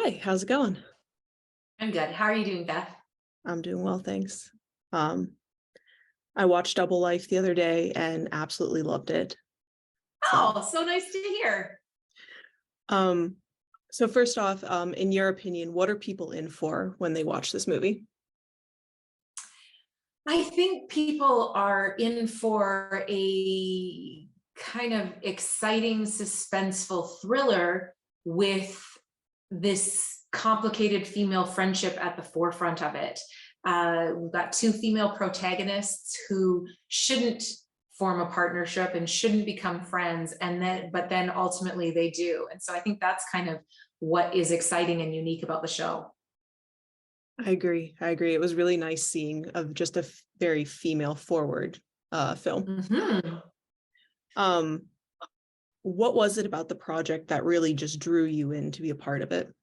Hi, how's it going? I'm good. How are you doing, Beth? I'm doing well, thanks. Um, I watched Double Life the other day and absolutely loved it. So, Oh, so nice to hear. um, so first off, in your opinion, what are people in for when they watch this movie? I think people are in for a kind of exciting, suspenseful thriller with this complicated female friendship at the forefront of it. We've got two female protagonists who shouldn't form a partnership and shouldn't become friends, but then ultimately they do. And so I think that's kind of what is exciting and unique about the show. I agree. I agree. It was really nice seeing of just a very female forward film. Mhm. Um, what was it about the project that really just drew you in to be a part of it?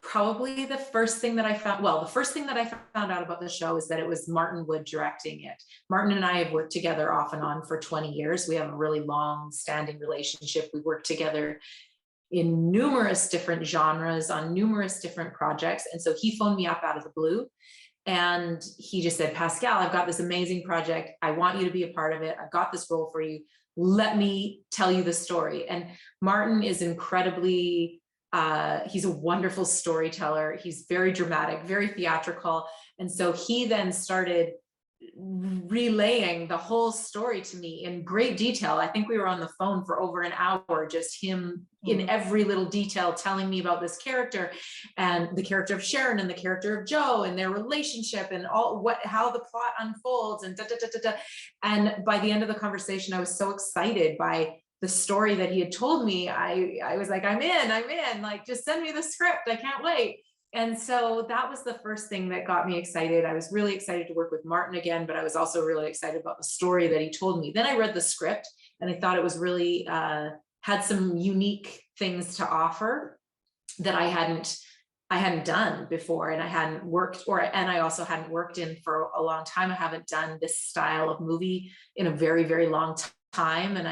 Probably the first thing that I found, well, the first thing that I found out about the show is that it was Martin Wood directing it. Martin and I have worked together off and on for 20 years. We have a really long standing relationship. We worked together in numerous different genres on numerous different projects. And so he phoned me up out of the blue and he just said, Pascale, I've got this amazing project. I want you to be a part of it. I've got this role for you. Let me tell you the story. And Martin is incredibly, he's a wonderful storyteller. He's very dramatic, very theatrical. And so he then started relaying the whole story to me in great detail. I think we were on the phone for over an hour, just him in every little detail telling me about this character and the character of Sharon and the character of Joe and their relationship and how the plot unfolds and da, da, da, da, da. And by the end of the conversation, I was so excited by the story that he had told me. I was like, I'm in, like, just send me the script. I can't wait. And so that was the first thing that got me excited. I was really excited to work with Martin again, but I was also really excited about the story that he told me. Then I read the script and I thought it was really had some unique things to offer that I hadn't done before, and I hadn't worked, and I also hadn't worked in for a long time. I haven't done this style of movie in a very, very long time, and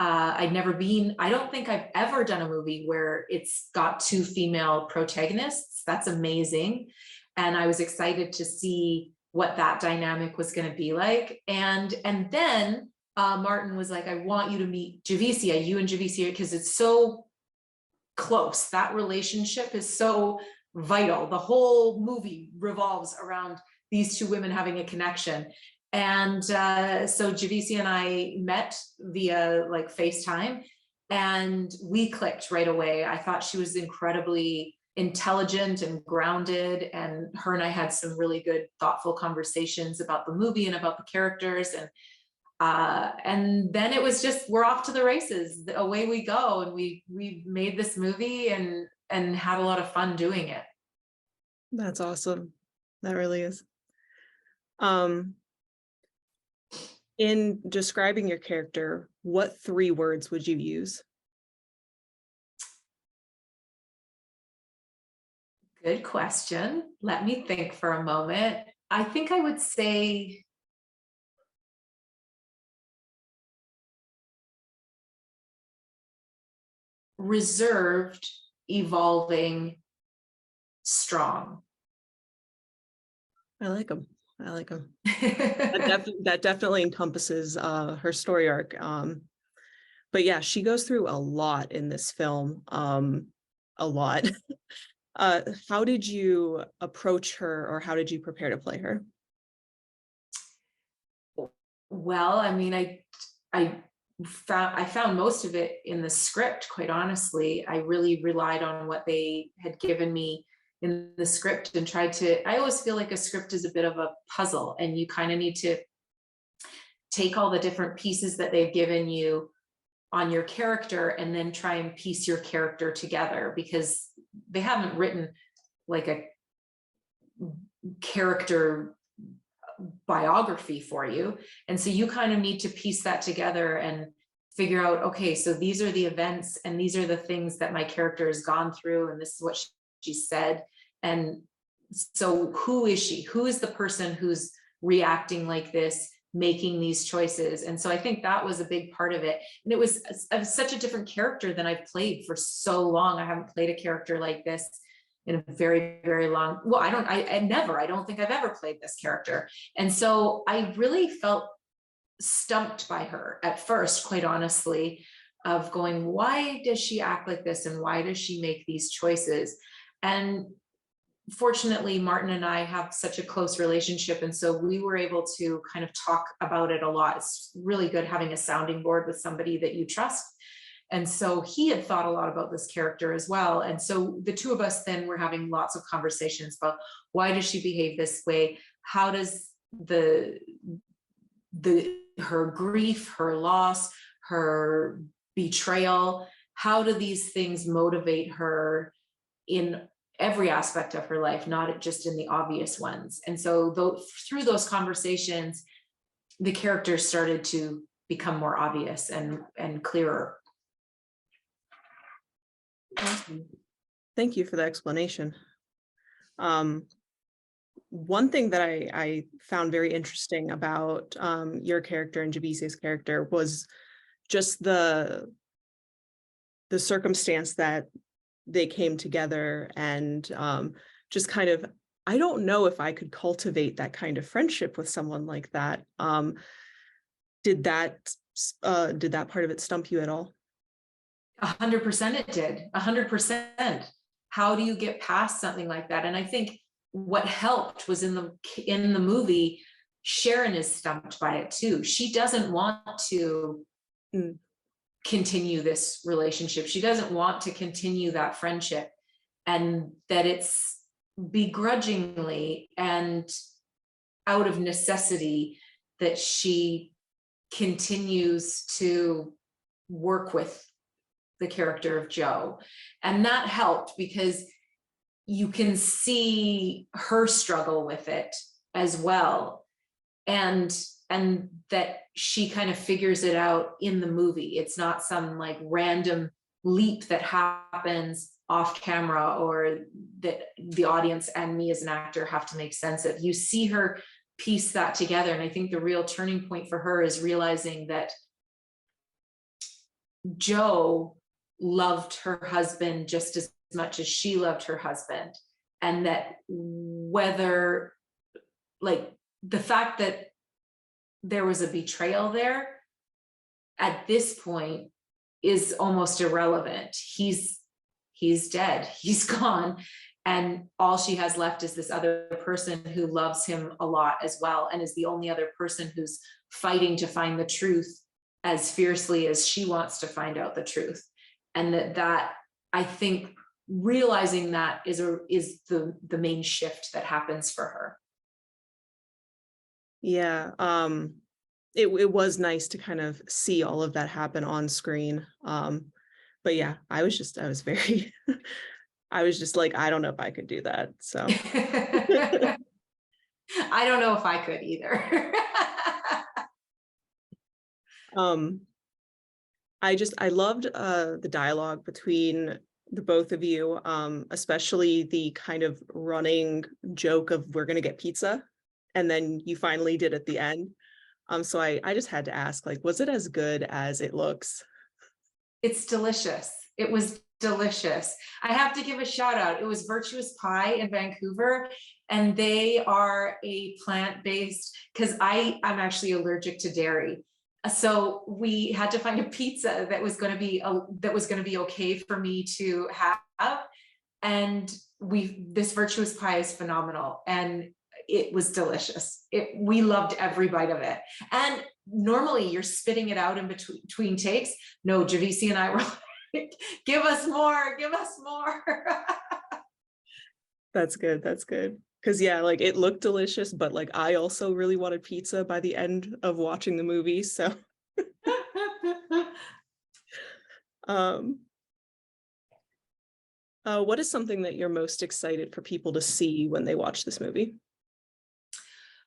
I'd never been, I don't think I've ever done a movie where it's got two female protagonists. That's amazing. And I was excited to see what that dynamic was going to be like. And then Martin was like, I want you to meet Javicia, you and Javicia, because it's so close. That relationship is so vital. The whole movie revolves around these two women having a connection. And so Javicia and I met via like FaceTime and we clicked right away. I thought she was incredibly intelligent and grounded, and her and I had some really good, thoughtful conversations about the movie and about the characters. And then it was just, we're off to the races, away we go. And we made this movie and had a lot of fun doing it. That's awesome. That really is. In describing your character, what 3 words would you use? Good question. Let me think for a moment. I think I would say reserved, evolving, strong. I like them. I like them. That definitely encompasses her story arc. But yeah, she goes through a lot in this film. A lot. How did you approach her, or how did you prepare to play her? Well, I mean, I found most of it in the script, quite honestly. I really relied on what they had given me in the script and tried to, I always feel like a script is a bit of a puzzle, and you kind of need to take all the different pieces that they've given you on your character and then try and piece your character together, because they haven't written like a character biography for you. And so you kind of need to piece that together and figure out, okay, so these are the events and these are the things that my character has gone through, and this is what she said. And so who is she? Who is the person who's reacting like this? making these choices. And so I think that was a big part of it. And it was such a different character than I've played for so long. I haven't played a character like this in a very, very long, well, I don't think I've ever played this character. And so I really felt stumped by her at first, quite honestly, of going, why does she act like this? And why does she make these choices? And fortunately, Martin and I have such a close relationship. And so we were able to kind of talk about it a lot. It's really good having a sounding board with somebody that you trust. And so he had thought a lot about this character as well. And so the two of us then were having lots of conversations about, why does she behave this way? How does her grief, her loss, her betrayal, how do these things motivate her in every aspect of her life, not just in the obvious ones? And so through those conversations, the characters started to become more obvious and clearer. Awesome. Thank you for the explanation. One thing that I found very interesting about your character and Javice's character was just the circumstance that they came together, and just kind of, I don't know if I could cultivate that kind of friendship with someone like that. Did that part of it stump you at all? 100% it did. 100%. How do you get past something like that? And I think what helped was in the movie, Sharon is stumped by it too. She doesn't want to continue this relationship. She doesn't want to continue that friendship, and that it's begrudgingly and out of necessity that she continues to work with the character of Joe. And that helped because you can see her struggle with it as well. And that she kind of figures it out in the movie. It's not some like random leap that happens off camera, or that the audience and me as an actor have to make sense of. You see her piece that together. And I think the real turning point for her is realizing that Joe loved her husband just as much as she loved her husband. And that whether, like, the fact that there was a betrayal there at this point is almost irrelevant. He's dead, he's gone. And all she has left is this other person who loves him a lot as well, and is the only other person who's fighting to find the truth as fiercely as she wants to find out the truth. And that I think realizing that is the main shift that happens for her. Yeah, it was nice to kind of see all of that happen on screen. But yeah, I was just like, I don't know if I could do that. So I don't know if I could either. I loved the dialogue between the both of you, especially the kind of running joke of, we're gonna get pizza, and then you finally did at the end. So I just had to ask, like, was it as good as it looks? It's delicious. It was delicious. I have to give a shout out. It was Virtuous Pie in Vancouver, and they are a plant-based, because I'm actually allergic to dairy. So we had to find a pizza that was going to be okay for me to have. And this Virtuous Pie is phenomenal, and it was delicious. We loved every bite of it. And normally you're spitting it out in between takes. No, Javice and I were like, give us more, give us more. That's good. That's good. Because yeah, like, it looked delicious, but like, I also really wanted pizza by the end of watching the movie. So what is something that you're most excited for people to see when they watch this movie?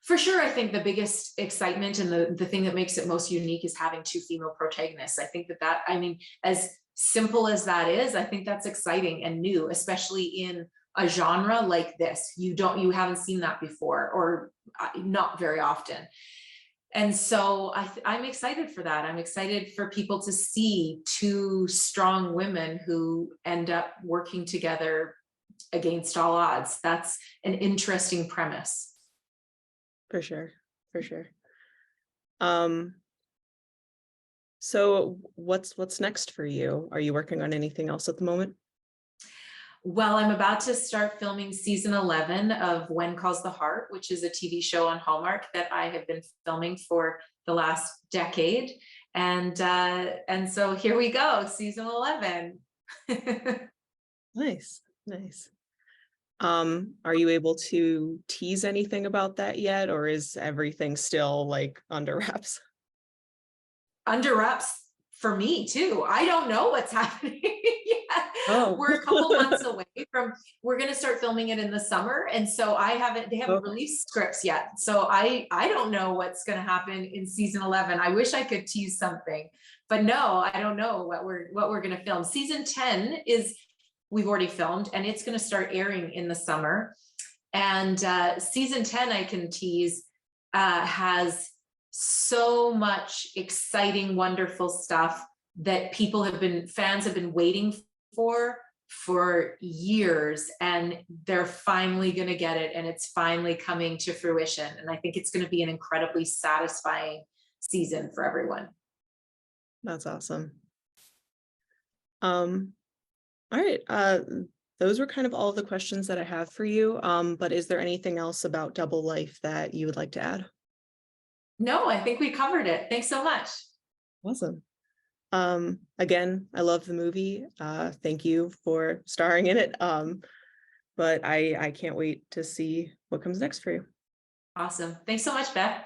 For sure, I think the biggest excitement and the thing that makes it most unique is having two female protagonists. I think that, I mean, as simple as that is, I think that's exciting and new, especially in a genre like this. You haven't seen that before, or not very often. And so I'm excited for that. I'm excited for people to see two strong women who end up working together against all odds. That's an interesting premise. For sure, for sure. So what's next for you? Are you working on anything else at the moment? Well, I'm about to start filming season 11 of When Calls the Heart, which is a TV show on Hallmark that I have been filming for the last decade. And so here we go, season 11. Nice, nice. Are you able to tease anything about that yet, or is everything still like under wraps? Under wraps for me too. I don't know what's happening yet. Oh. We're a couple months away from, we're going to start filming it in the summer. And so they haven't Okay. released scripts yet. So I don't know what's going to happen in season 11. I wish I could tease something, but no, I don't know what we're going to film. Season 10 is, we've already filmed, and it's going to start airing in the summer. And season 10, I can tease, has so much exciting, wonderful stuff that fans have been waiting for years, and they're finally going to get it, and it's finally coming to fruition. And I think it's going to be an incredibly satisfying season for everyone. That's awesome. All right. Those were kind of all the questions that I have for you. But is there anything else about Double Life that you would like to add? No, I think we covered it. Thanks so much. Awesome. Again, I love the movie. Thank you for starring in it. But I can't wait to see what comes next for you. Awesome. Thanks so much, Beth.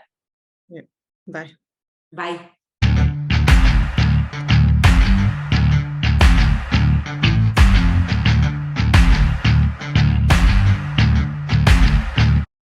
Yeah. Bye. Bye.